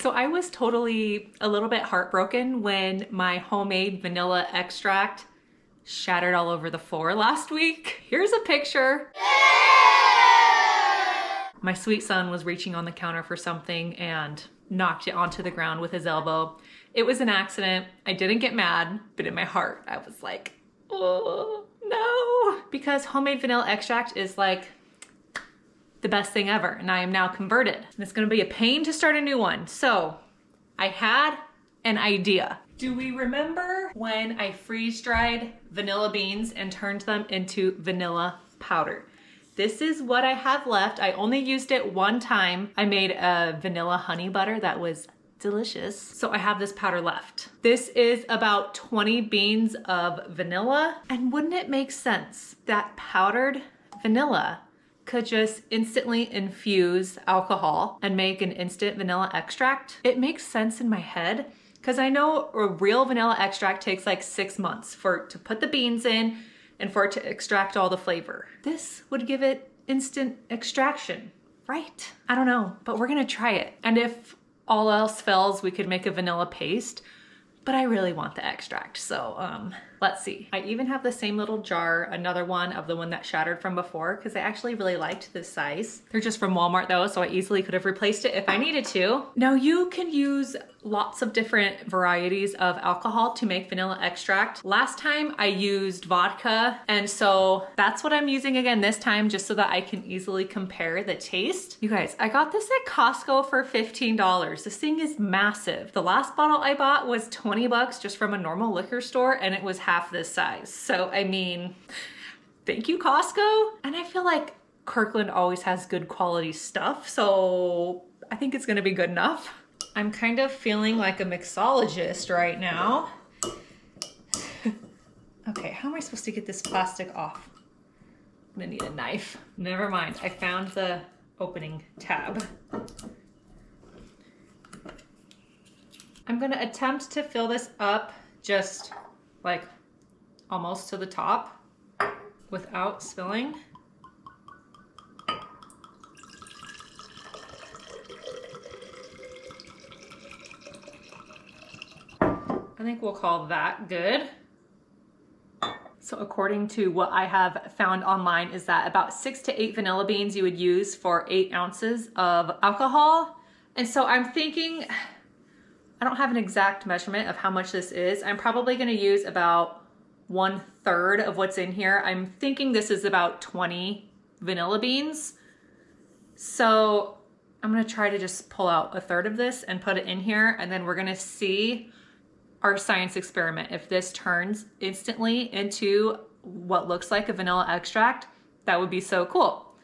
So I was totally a little bit heartbroken when my homemade vanilla extract shattered all over the floor last week. Here's a picture. My sweet son was reaching on the counter for something and knocked it onto the ground with his elbow. It was an accident. I didn't get mad, but in my heart, I was like, oh no. Because homemade vanilla extract is like the best thing ever, and I am now converted. And it's gonna be a pain to start a new one. So I had an idea. Do we remember when I freeze-dried vanilla beans and turned them into vanilla powder? This is what I have left. I only used it one time. I made a vanilla honey butter that was delicious. So I have this powder left. This is about 20 beans of vanilla. And wouldn't it make sense that powdered vanilla could just instantly infuse alcohol and make an instant vanilla extract? It makes sense in my head because I know a real vanilla extract takes like 6 months to put the beans in and for it to extract all the flavor. This would give it instant extraction, right? I don't know, but we're gonna try it. And if all else fails, we could make a vanilla paste, but I really want the extract, so let's see. I even have the same little jar, another one of the one that shattered from before, because I actually really liked this size. They're just from Walmart though, so I easily could have replaced it if I needed to. Now you can use lots of different varieties of alcohol to make vanilla extract. Last time I used vodka, and so that's what I'm using again this time, just so that I can easily compare the taste. You guys, I got this at Costco for $15. This thing is massive. The last bottle I bought was 20 bucks just from a normal liquor store, and it was half this size. So I mean, thank you Costco. And I feel like Kirkland always has good quality stuff, so I think it's gonna be good enough. I'm kind of feeling like a mixologist right now. Okay, how am I supposed to get this plastic off? I'm gonna need a knife. Never mind, I found the opening tab. I'm gonna attempt to fill this up just like almost to the top without spilling. I think we'll call that good. So according to what I have found online is that about 6 to 8 vanilla beans you would use for 8 ounces of alcohol. And so I'm thinking, I don't have an exact measurement of how much this is. I'm probably gonna use about 1/3 of what's in here. I'm thinking this is about 20 vanilla beans. So I'm gonna try to just pull out 1/3 of this and put it in here, and then we're gonna see our science experiment. If this turns instantly into what looks like a vanilla extract, that would be so cool.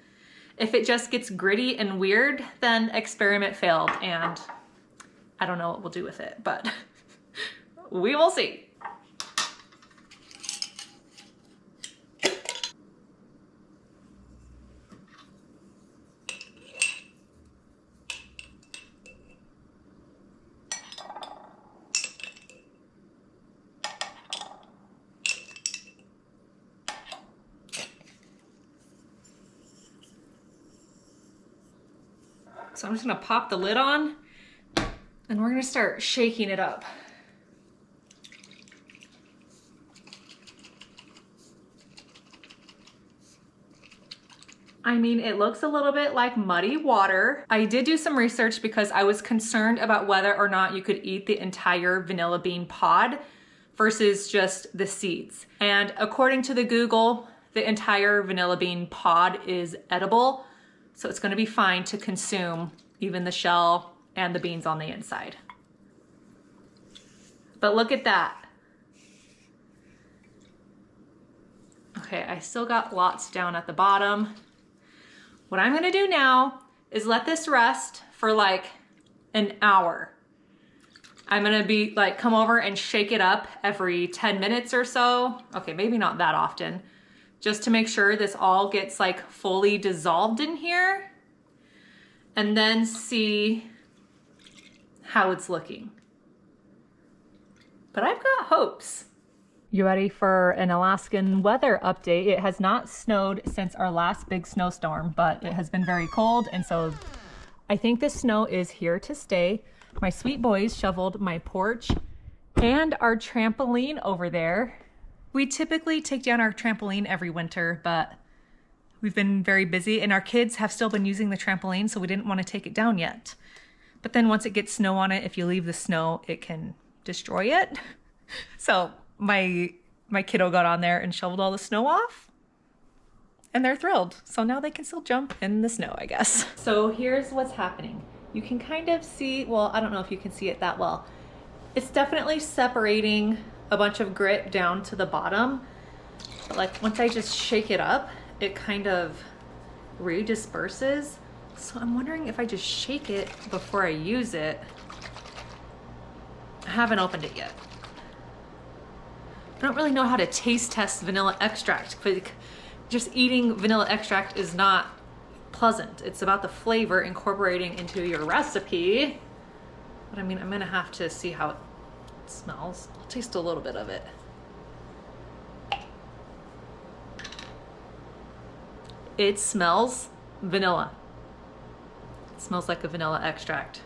If it just gets gritty and weird, then experiment failed, and I don't know what we'll do with it, but we will see. So I'm just gonna pop the lid on and we're gonna start shaking it up. I mean, it looks a little bit like muddy water. I did do some research because I was concerned about whether or not you could eat the entire vanilla bean pod versus just the seeds. And according to the Google, the entire vanilla bean pod is edible. So it's gonna be fine to consume even the shell and the beans on the inside. But look at that. Okay, I still got lots down at the bottom. What I'm gonna do now is let this rest for like an hour. I'm gonna be like, come over and shake it up every 10 minutes or so. Okay, maybe not that often, just to make sure this all gets like fully dissolved in here, and then see how it's looking. But I've got hopes. You ready for an Alaskan weather update? It has not snowed since our last big snowstorm, but it has been very cold, and so I think the snow is here to stay. My sweet boys shoveled my porch and our trampoline over there. We typically take down our trampoline every winter, but we've been very busy and our kids have still been using the trampoline, so we didn't want to take it down yet. But then once it gets snow on it, if you leave the snow, it can destroy it. So my kiddo got on there and shoveled all the snow off and they're thrilled. So now they can still jump in the snow, I guess. So here's what's happening. You can kind of see, well, I don't know if you can see it that well. It's definitely separating a bunch of grit down to the bottom. But like once I just shake it up, it kind of redisperses. So I'm wondering if I just shake it before I use it. I haven't opened it yet. I don't really know how to taste test vanilla extract, but just eating vanilla extract is not pleasant. It's about the flavor incorporating into your recipe. But I mean, I'm gonna have to see how it smells. I'll taste a little bit of it. It smells vanilla. It smells like a vanilla extract.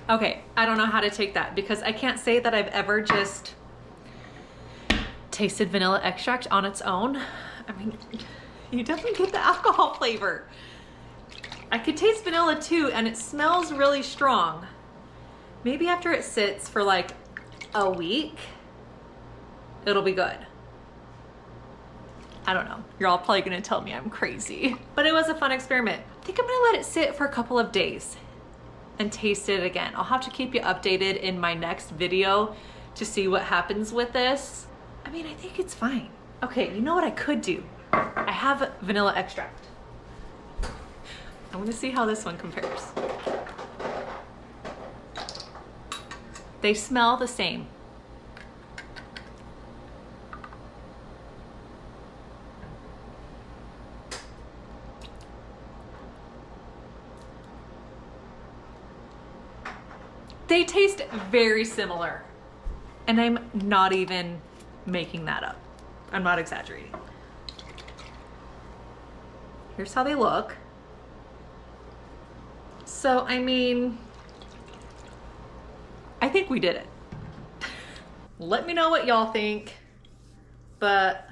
Okay, I don't know how to take that because I can't say that I've ever just tasted vanilla extract on its own. I mean, you definitely get the alcohol flavor. I could taste vanilla too, and it smells really strong. Maybe after it sits for like a week, it'll be good. I don't know. You're all probably gonna tell me I'm crazy. But it was a fun experiment. I think I'm gonna let it sit for a couple of days and taste it again. I'll have to keep you updated in my next video to see what happens with this. I mean, I think it's fine. Okay, you know what I could do? I have vanilla extract. I want to see how this one compares. They smell the same. They taste very similar, and I'm not even making that up. I'm not exaggerating. Here's how they look. So, I mean, I think we did it. Let me know what y'all think, but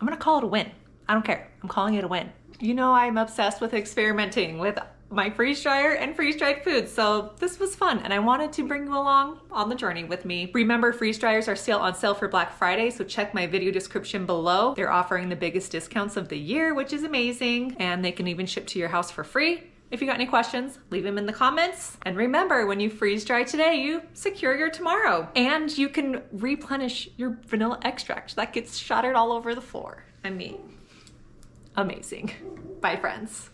I'm gonna call it a win. I don't care. I'm calling it a win. You know I'm obsessed with experimenting with my freeze dryer and freeze dried foods, so this was fun and I wanted to bring you along on the journey with me. Remember, freeze dryers are still on sale for Black Friday, so check my video description below. They're offering the biggest discounts of the year, which is amazing, and they can even ship to your house for free. If you got any questions, leave them in the comments. And remember, when you freeze dry today, you secure your tomorrow. And you can replenish your vanilla extract that gets shattered all over the floor. I mean, amazing. Bye, friends.